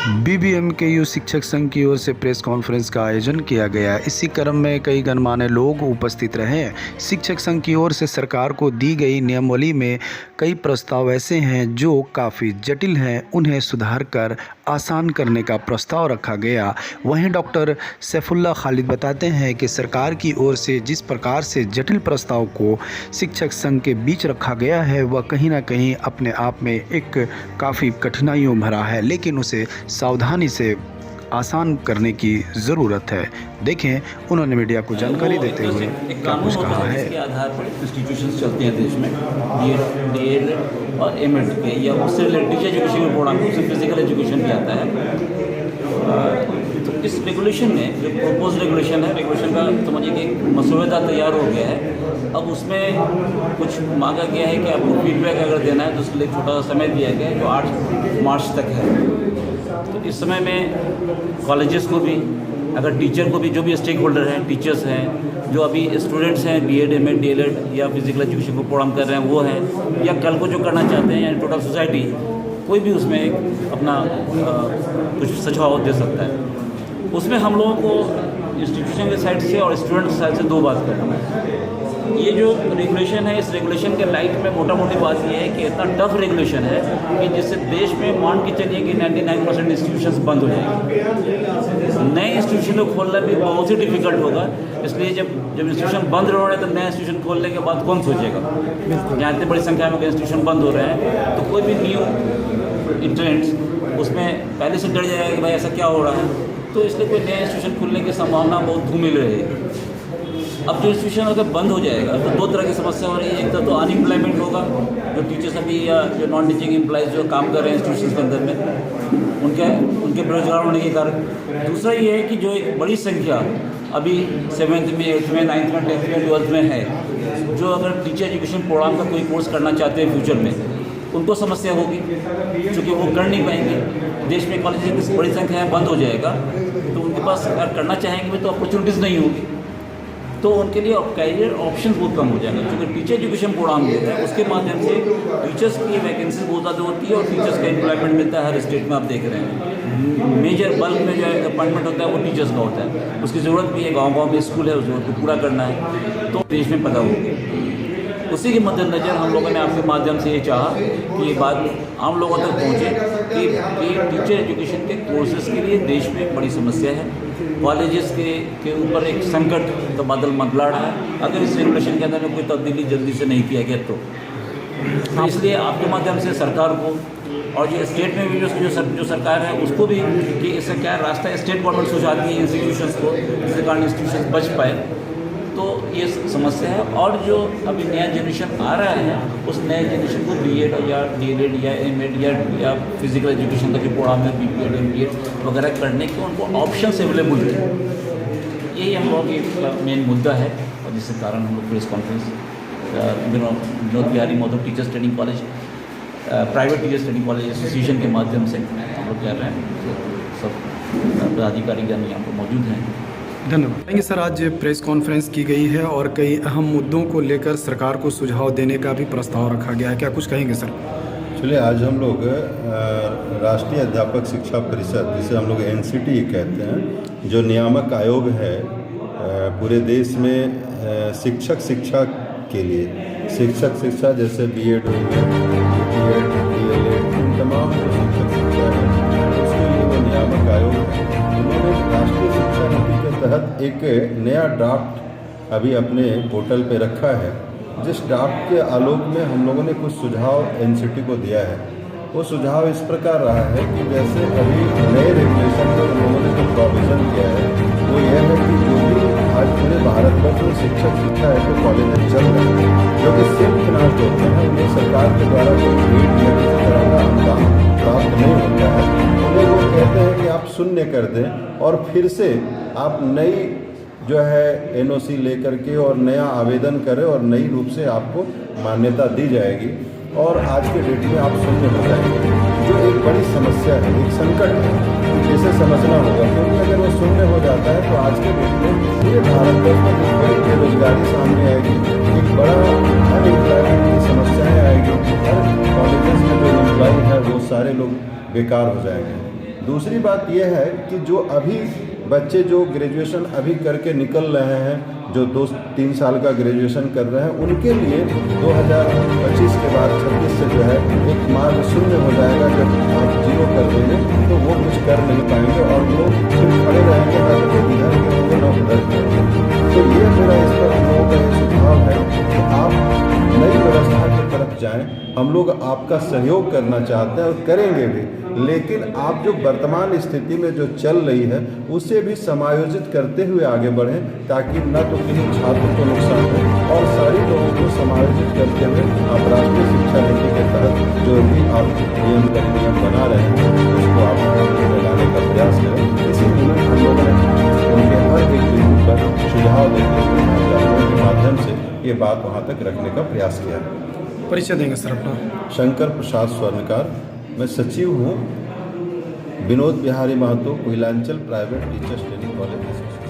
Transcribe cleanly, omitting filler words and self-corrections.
BBMKU शिक्षक संघ की ओर से प्रेस कॉन्फ्रेंस का आयोजन किया गया। इसी क्रम में कई गणमान्य लोग उपस्थित रहे। शिक्षक संघ की ओर से सरकार को दी गई नियमावली में कई प्रस्ताव ऐसे हैं जो काफ़ी जटिल हैं, उन्हें सुधार कर आसान करने का प्रस्ताव रखा गया। वहीं डॉक्टर सैफुल्लाह खालिद बताते हैं कि सरकार की ओर से जिस प्रकार से जटिल प्रस्ताव को शिक्षक संघ के बीच रखा गया है वह कहीं ना कहीं अपने आप में एक काफ़ी कठिनाइयों भरा है, लेकिन उसे सावधानी से आसान करने की ज़रूरत है। देखें, उन्होंने मीडिया को जानकारी देते हुए क्या कुछ कहा है। इसके आधार पर इंस्टीट्यूशंस चलते हैं देश में, बीएड और एमएड के या उससे रिलेटेड टीचर एजुकेशन में प्रोग्राम, उससे फिजिकल एजुकेशन भी आता है। तो इस रेगुलेशन में जो प्रपोज रेगुलेशन है, रेगुलेशन का समझिए कि एक मसौदा तैयार हो गया है। अब उसमें कुछ मांगा गया है कि आपको फीडबैक अगर देना है तो उसके लिए छोटा सा समय दिया गया है जो 8 मार्च तक है। तो इस समय में कॉलेजेस को भी, अगर टीचर को भी, जो भी स्टेक होल्डर हैं, टीचर्स हैं, जो अभी स्टूडेंट्स हैं बीएड एमएड डीएलएड या फिजिकल एजुकेशन को प्रोग्राम कर रहे हैं वो हैं, या कल को जो करना चाहते हैं, यानी टोटल सोसाइटी, कोई भी उसमें अपना कुछ सुझाव दे सकता है। उसमें हम लोगों को इंस्टीट्यूशन के साइड से और स्टूडेंट के साइड से दो बात करना है। ये जो रेगुलेशन है, इस रेगुलेशन के लाइट में मोटा मोटी बात ये है कि इतना टफ रेगुलेशन है कि जिससे देश में मान के चलिए कि 99% इंस्टीट्यूशंस बंद हो जाएंगे। नए इंस्टीट्यूशन को खोलना भी बहुत ही डिफिकल्ट होगा। इसलिए जब इंस्टीट्यूशन बंद हो रहे हैं तो नए इंस्टीट्यूशन खोलने के बाद कौन सोचेगा। यहाँ इतनी बड़ी संख्या में इंस्टीट्यूशन बंद हो रहे हैं तो कोई भी न्यू इंटरेंट्स उसमें पहले से डर जाएगा कि भाई ऐसा क्या हो रहा है। तो इसलिए कोई नया इंस्टीट्यूशन खुलने की संभावना बहुत धूमिल रहेगी। अब जो इंस्टीट्यूशन अगर बंद हो जाएगा तो दो तरह की समस्या हो रही है। एक तो अनएम्प्लॉयमेंट होगा, जो टीचर्स अभी या जो नॉन टीचिंग एम्प्लॉयज़ जो काम कर रहे हैं इंस्टीट्यूशन के अंदर में, उनके बेरोजगार होने के कारण। दूसरा ये है कि जो एक बड़ी संख्या अभी 7th में 8th में 9th में 10th में 12th में है, जो अगर टीचर एजुकेशन प्रोग्राम का कोई कोर्स करना चाहते हैं फ्यूचर में, उनको समस्या होगी क्योंकि वो कर नहीं पाएंगे। देश में कॉलेज की बड़ी संख्या बंद हो जाएगा तो उनके पास अगर करना चाहेंगे तो अपॉर्चुनिटीज़ नहीं होगी, तो उनके लिए कैरियर ऑप्शन बहुत कम हो जाएगा। क्योंकि टीचर एजुकेशन प्रोग्राम देता है उसके माध्यम से टीचर्स की वैकेंसी बहुत ज़्यादा होती है और टीचर्स का एम्प्लॉयमेंट मिलता है। हर स्टेट में आप देख रहे हैं मेजर बल्क में जो अपॉइंटमेंट होता है वो टीचर्स का होता है। उसकी ज़रूरत भी है, गाँव में स्कूल है, उस ज़रूरत को पूरा करना है, तो देश में पैदा होगी। उसी के मद्देनज़र हम लोगों ने आपके माध्यम से ये चाहा कि ये बात आम लोगों तक पहुँचे कि टीचर एजुकेशन के कोर्सेज़ के लिए देश में बड़ी समस्या है। कॉलेजेस के ऊपर एक संकट का बादल मंडरा रहा है अगर इस रेगुलेशन के अंदर में कोई तब्दीली जल्दी से नहीं किया गया तो इसलिए आपके माध्यम से सरकार को और जो स्टेट में भी जो सरकार है उसको भी कि इसका क्या रास्ता स्टेट गवर्नमेंट सुझाती है इंस्टीट्यूशंस को, जिसके कारण इंस्टीट्यूशन बच पाए। तो ये समस्या है। और जो अभी नया जनरेशन आ रहा है उस नए जनरेशन को बीएड या डीएलएड या एमएड या फिजिकल एजुकेशन का जो प्रोग्राम है बीपीएड एमबीएड वगैरह करने के उनको ऑप्शंस अवेलेबल है। यही हम लोगों की मेन मुद्दा है और जिसके कारण हम लोग press conference Vinod Bihari Maurya teachers training college, private teachers training college association के माध्यम से हम लोग कर रहे हैं। तो सब पदाधिकारीगण यहाँ पर मौजूद हैं। धन्यवाद सर। आज प्रेस कॉन्फ्रेंस की गई है और कई अहम मुद्दों को लेकर सरकार को सुझाव देने का भी प्रस्ताव रखा गया है, क्या कुछ कहेंगे सर? चलिए, आज हम लोग राष्ट्रीय अध्यापक शिक्षा परिषद, जिसे हम लोग एनसीटी कहते हैं, जो नियामक आयोग है पूरे देश में शिक्षा के लिए, शिक्षा जैसे बीएड हो गया, बीएड डीएलएड, इन तमाम जो शिक्षक शिक्षा है उसके लिए वो नियामक आयोग है। उन्होंने राष्ट्रीय शिक्षा नीति के तहत एक नया ड्राफ्ट अभी अपने पोर्टल पे रखा है, जिस ड्राफ्ट के आलोक में हम लोगों ने कुछ सुझाव एनसीटी को दिया है। वो सुझाव इस प्रकार रहा है कि जैसे अभी नए रेगुलेशन में हम लोगों ने जो प्रोविज़न किया है वो यह है कि जो भी आज पूरे भारतवर्ष में शिक्षा है तो कॉलेज चल रहे हैं जो कि सेल्फ फिनांस्ड होते हैं, उन्हें सरकार के द्वारा कोई एड या किसी तरह का अनुदान प्राप्त नहीं होता है। उन्हें वो कहते हैं कि आप शून्य कर दें और फिर से आप नई जो है एनओसी लेकर के और नया आवेदन करें और नई रूप से आपको मान्यता दी जाएगी और आज के डेट में आप शून्य हो जाएंगे, जो एक बड़ी समस्या है, एक संकट है जिसे समझना होगा। क्योंकि अगर वो शून्य हो जाता है तो आज के डेट में पूरे भारतवर्ष में एक बड़ी बेरोजगारी सामने आएगी, एक बड़ा अनएम्प्लॉयमेंट की समस्याएँ आएगी। हर कॉलेजेस में जो एम्प्लॉय है वो सारे लोग बेकार हो जाएंगे। दूसरी बात यह है कि जो अभी बच्चे जो ग्रेजुएशन अभी करके निकल रहे हैं, जो 2-3 साल का ग्रेजुएशन कर रहे हैं, उनके लिए 2025 के बाद 26 से जो है एक मार्ग शून्य हो जाएगा। जब आप जीरो कर देंगे तो वो कुछ कर नहीं पाएंगे और वो फिर खड़े रहेंगे, ना तो इधर के होंगे ना उधर के होंगे। तो ये मेरा इस पर हम लोगों का ये सुझाव है कि आप नई व्यवस्था की तरफ जाएं। हम लोग आपका सहयोग करना चाहते हैं और करेंगे भी, लेकिन आप जो वर्तमान स्थिति में जो चल रही है उसे भी समायोजित करते हुए आगे बढ़ें, ताकि न तो किसी छात्र को नुकसान हो और सारे लोगों को समायोजित करते हुए आप राष्ट्रीय शिक्षा नीति के तहत जो भी आप नियम बना रहे हैं उसको आप लगाने का प्रयास करें। इसी में हम लोगों ने उनके हर एक बिंदु पर सुझाव देते हुए माध्यमों के माध्यम से ये बात वहाँ तक रखने का प्रयास किया। परिचय देंगे सर अपना? शंकर प्रसाद स्वर्णकार, मैं सचिव हूँ Vinod Bihari Mahato Koylanchal private teachers training college.